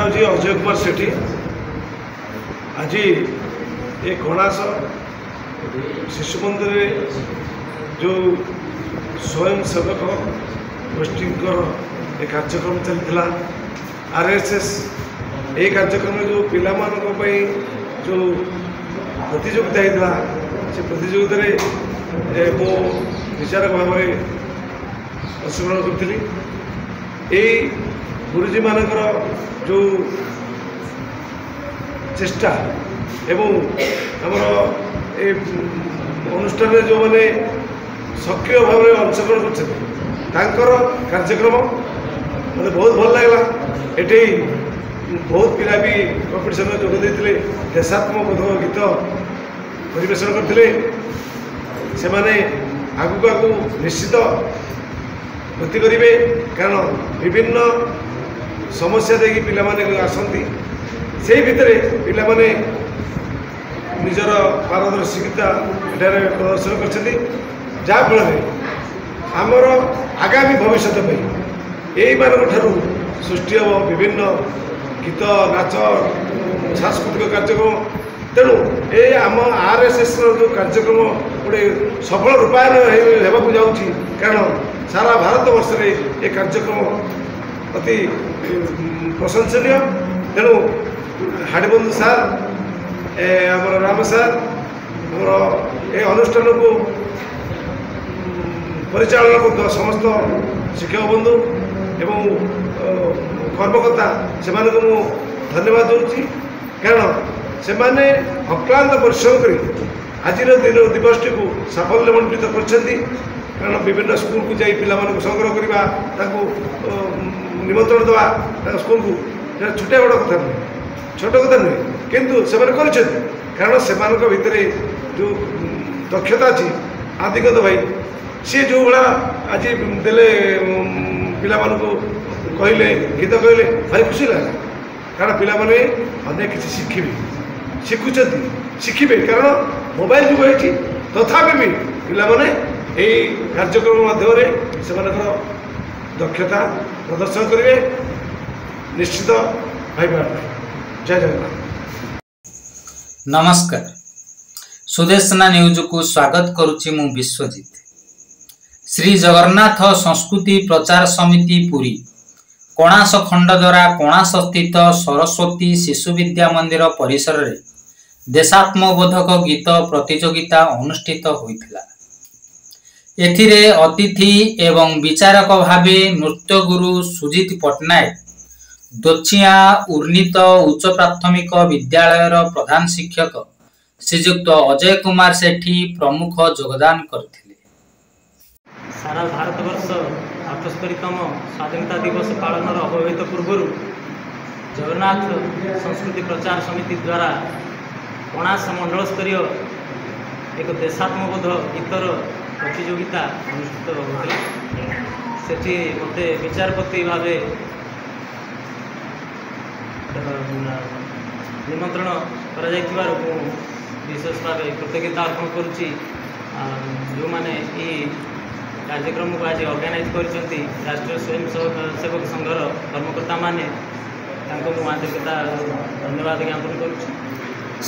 हूँ अजय कुमार सेठी। आज ये कणास शिशु मंदिर जो स्वयं सेवक गोष्ठी एक कार्यक्रम चलता आरएसएस ये कार्यक्रम जो पिला जो प्रतियोगिता होता से प्रतियोगिता मो विचारक भाव में अंशग्रहण करी गुरुजी मानकर जो चेष्टा एवं आमर ए अनुष्ठान जो मैंने सक्रिय भाव में अंशग्रहण कर कार्यक्रम मतलब बहुत भल लगला। ये बहुत पिला भी कंपिटिशन में जोग देते देशात्मबोधक गीत परिवेशन करते से आगु आगु निश्चित गति करेंगे कारण विभिन्न समस्या देखिए पिला आसती से भितर पिला निजर पारदर्शिता प्रदर्शन कर जहाँफल आमर आगामी भविष्य यही ठारू सृष्टि हम विभिन्न गीत नाच सांस्कृतिक कार्यक्रम तेणु ये आम आरएसएस जो कार्यक्रम गोटे सफल रूपायन होगा जाऊँगी कारण सारा भारत वर्ष में ये कार्यक्रम अति प्रशंसनीय। तेणु हाड़बंधु सार आमर राम सार आमर ये अनुष्ठान को परिचालन कर समस्त शिक्षक बंधु एवं कर्मकर्ता से धन्यवाद दूसरी कारण से अक्लांत परिश्रम कर आज दिवस टी साफल्यमंडित कर कारण विभिन्न स्कूल को जाई पिला संग्रह करवा निमंत्रण देवा स्कूल को छोटे बड़ कथा नुहे छोट कथा नुहे किंतु से कारण से भितर जो दक्षता अच्छी आदिगत भाई सी जो भाया आज देले पिला कहले गीत कहले भारी खुशी लगा कारण पिला अनेक किसी शिखुं शिखे कारण मोबाइल जुग होती तथापि भी पिला यही कार्यक्रम माध्यम से दक्षता प्रदर्शन करेंगे निश्चित भाई जय जगन्नाथ। नमस्कार सुदेशना न्यूज को स्वागत करुच्ची मु विश्वजित। श्री जगन्नाथ संस्कृति प्रचार समिति पुरी कणास खंड द्वारा कणास स्थित सरस्वती शिशु विद्या मंदिर परिसर रे देशात्मबोधक गीत प्रतियोगिता अनुष्ठित होइथिला। एथिरे अतिथि एवं विचारक भावे नृत्य गुरु सुजित पट्टनायक दोछिया उर्नीत उच्च प्राथमिक विद्यालयर प्रधान शिक्षक श्रीयुक्त अजय कुमार सेठी प्रमुख योगदान करथिले। सारा भारतवर्ष 78तम स्वाधीनता दिवस पालन अव्यवहित पूर्व जगन्नाथ संस्कृति प्रचार समिति द्वारा कणास मंडल स्तरीय एक देशात्मबोध गीतर प्रतियोगिता अनुष्ठित होता से मत विचारपति भाव निमंत्रण कर विशेष भाव कृतज्ञता अर्पण करुच्ची जो मैंने कार्यक्रम को आज ऑर्गेनाइज कर राष्ट्रीय स्वयं सेवक संघर कर्मकर्ता माने आंतरिकता धन्यवाद ज्ञापन करुच्ची।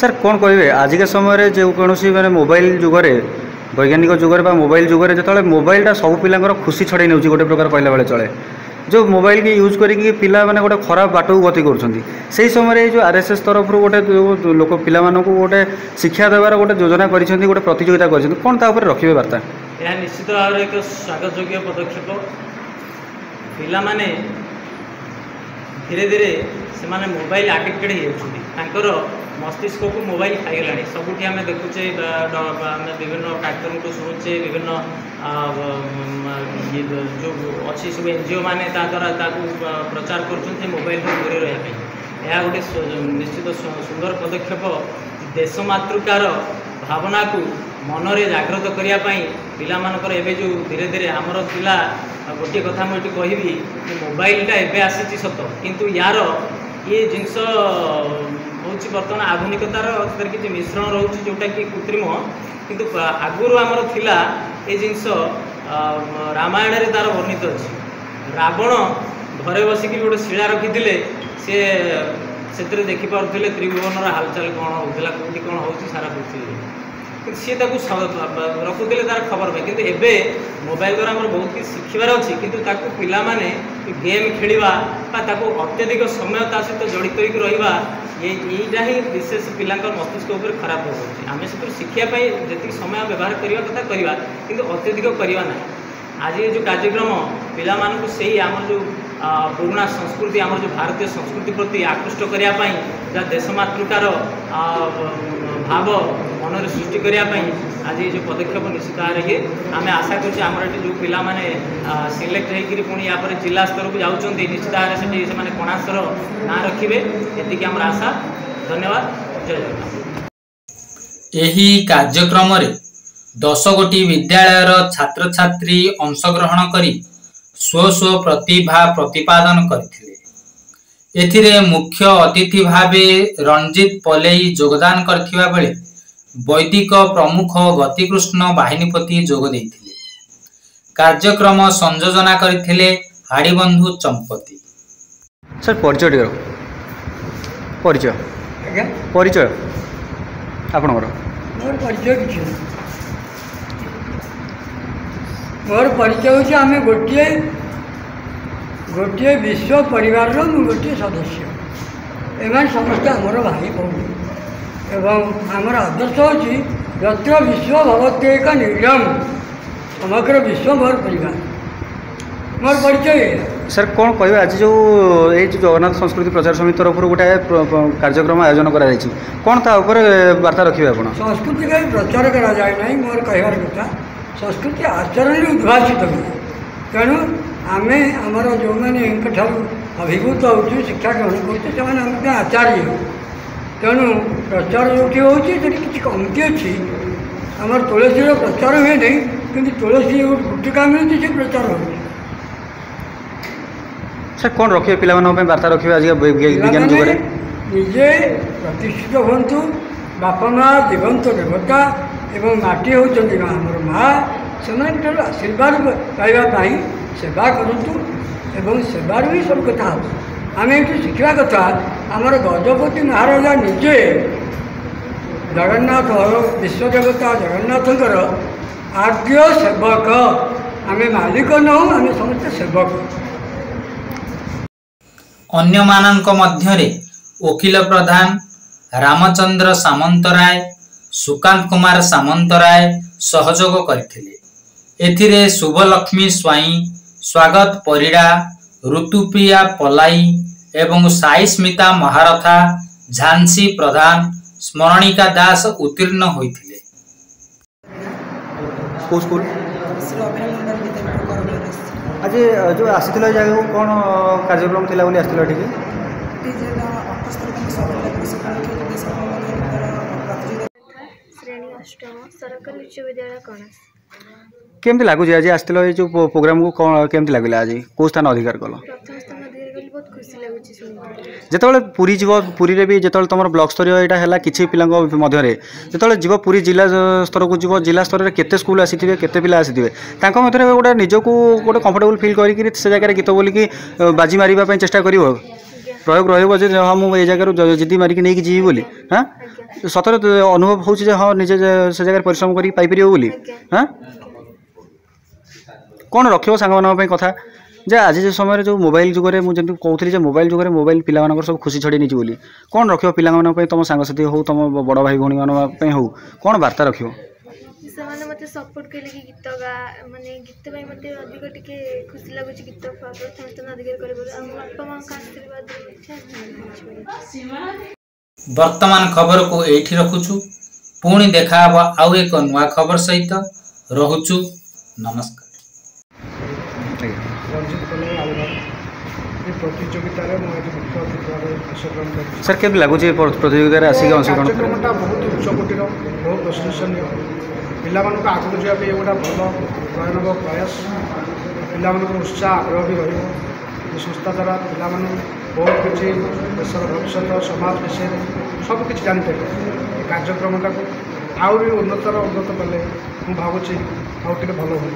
सर कौन कहे आजिका समय जो कौन मैंने मोबाइल जुगरे वैज्ञानिक जुगरे मोबाइल जुगरे जो मोबाइलटा सब पिलांकर खुशी छड़ाई नौ गोटे प्रकार कहला बेले चले जो मोबाइल की यूज करके पिला माने गोटे खराब बाट को गति कर समय जो आरएसएस तरफ गोटे लोक पिला गोटे शिक्षा देवार गोटे योजना कर गोटे प्रतियोगिता कर कौन तापर रखिए वार्ता यह निश्चित भाव एक स्वागत योग्य पदक्षेप पिला माने धीरे धीरे से मोबाइल आडिक्टेड हो मस्तिष्क को मोबाइल खाईगला सबुठी आम देखुचे विभिन्न कार्यक्रम को शुणुचे विभिन्न जो अच्छी सब एनजीओ मैंने द्वारा प्रचार कर मोबाइल दूरी रही यह गोटे निश्चित सुंदर पदक्षेप देश मातृकार भावना को मनरे जागृत करने पिला मानकर एवं जो धीरे धीरे आमर पिला गोटे कथा मुझे कहबी मोबाइलटा एवं आसी सत किंतु यार ये जिनस हूँ बर्तमान आधुनिकतार किसी मिश्रण रोचे जोटा कि कृत्रिम किंतु आगुरी आमर थिला ये जिनस रामायण तार वर्णित अच्छी रावण घरे बसिकी गोटे शिला रखी सी से देखिपे त्रिभुवन हालचाल कौन होता कौटी कौन हो सारा पृथ्वी सी रखुले तार खबर पाए कि एवं मोबाइल द्वारा आम बहुत किसी शिखबार अच्छी कि पाने गेम खेलवा अत्यधिक समय सहित जड़ित रहा यहीटा ही विशेष पिला मस्तिष्क उपर खराब होती आम से शिखापी जी समय व्यवहार करने कथा करवा कि अत्यधिक करवा ना आज ये जो कार्यक्रम पिला से आम जो पुराना संस्कृति आम जो भारतीय संस्कृति प्रति आकृष्ट करने जहाँ देशमातृकार भाव मन में सृष्टि करने आज ये जो पदक्षेप निश्चित भाव में आम आशा कर जो पिला माने सिलेक्ट होकर पुणी यहाँ जिला स्तर को जाऊँच निश्चित भाव में से कणासर ना रखिए ये आम आशा। धन्यवाद। जय जगन्नाथ। एही कार्यक्रम रे 10 गोटी विद्यालयर छात्र छात्री अंशग्रहण करी स्व स्व प्रतिभा प्रतिपादन करथिले। एथिरे मुख्य अतिथि भावे रणजित पलेई योगदान करथिबा बेले वैदिक प्रमुख गतिकृष्ण बाहिनीपति जोग देथिले। कार्यक्रम संयोजना करथिले हाड़ीबंधु चंपती। सर परिचय परिचय परिचय आपणकर मोर परिचय किसी मोर परिचय हूँ आम गोटे गोटे विश्व परिवार गोटे सदस्य एम समस्त आमर भाई भौणी एवं आमर आदर्श होची यत्र विश्व भवते एक निलम समग्र विश्व मोर परिवार मोर परिचय। सर कौन कह आज जो ये जगन्नाथ संस्कृति प्रचार समिति तरफ गोटे कार्यक्रम आयोजन करा कौन ता ऊपर वार्ता रखिए आप संस्कृति का प्रचार करा जाए ना मोर कहबार कथा संस्कृति आचरण उद्भाषित हुए तेणु आम आमर जो मैंने अभिभूत हो शिक्षा ग्रहण कर आचार्य हो तेणु प्रचार जो कि कमती अच्छी आम तुलसी प्रचार हुए नहीं कि तुलसी गुटिका मिलती से प्रचार हो। सर कौन रखिए पिला वार्ता रखिए आज विज्ञान जुग निजे प्रतिष्ठित हूँ बापा माँ जीवंत देवता एवं माटी होती आमर माँ से आशीर्वाद पाइबापी सेवा करूँ एवं सेवार भी सब कथा आम ये शिखा कथा आमर गजपति महाराजा निजे जगन्नाथ विश्वदेवता जगन्नाथंकर आद्य सेवक आम मालिक नहूँ आम समस्त सेवक। अन्य मानक मध्यरे वकील प्रधान रामचंद्र सामंतराय सुकांत कुमार सामंतराय सहयोग करथिले। एथिरे शुभलक्ष्मी स्वाई स्वागत परिड़ा ऋतुप्रिया पलाई एवं साई स्मिता महारथा झांसी प्रधान स्मरणिका दास उत्तीर्ण होइथिले। स्कूल आज जो आसीथिला जगह कौन कार्यक्रम थिला बोली आसीथिला ठीक श्रेणी अष्टम सरकारी उच्च विद्यालय कणास केमती लगुच आज आसथिला ये जो प्रोग्राम को कौन केमती लगला आज को स्थान अधिकार कल प्रथम स्थान अधिकार कली बहुत खुशी लागुची सुनि जेतबेले पुरी जीव पुरी रे भी जेतबेले तमर ब्लॉक स्तर एटा हैला किछि पिलांग मध्य रे जेतबेले जीव पुरी जिला स्तर को जीव जिला स्तर रे केते स्कूल आसीथिबे केते पिला आसीथिबे तांको मध्य रे गोटे निजको गोटे कंफर्टेबल फील करी कि से जगह रे गीत बोली कि बाजी मारिबा पय चेष्टा करिवो प्रयोग रहइबो जे हां मु ए जगह रो जिद्दी मारी कि नै कि जीवी बोली हां सतर अनुभव होउछ जे हां निजे से जगह परिश्रम करी पाई परियो बोली हां कौन रखियो सांग मान कथा जे आज जो समय जो मोबाइल जुगरे मुझे कहूली मोबाइल जुगरे मोबाइल पिला सब खुशी छड़ी नहीं बोली कौन रखियो पिला तुम सांगसाथी हो तुम बड़ भाई भौणी मान हो कौन वार्ता रखियो मते सपोर्ट कले कि गीत गा माने गीत भाई मते अधिक टिके खुशी लागुची गीत प्रथम अधिकार करे हम बापा मां का आशीर्वाद। वर्तमान खबर को एठी रखुछु पुणी देखा आउ एक नुआ खबर सहित रहुछु। नमस्कार। रंजित पलेई आलुबार ये प्रतियोगिता मुख्य अतिथि भाव अंशग्रहण कर सर केमती लगुच प्रतियोगिता आसिक अंशग्रहण कार्यक्रमटा बहुत उच्चकोटीर बहुत प्रशंसनीय पिला आगक जावाई गोटा भल प्रयानक प्रयास पिला उत्साह आग्रह भी रही संस्था द्वारा पिला बहुत किसी देशर भविष्य समाज विषय सबकि जापर ये कार्यक्रमटा को आहरी उन्नतर उन्नत कले मुझे भावुँ आउ टे भल हो।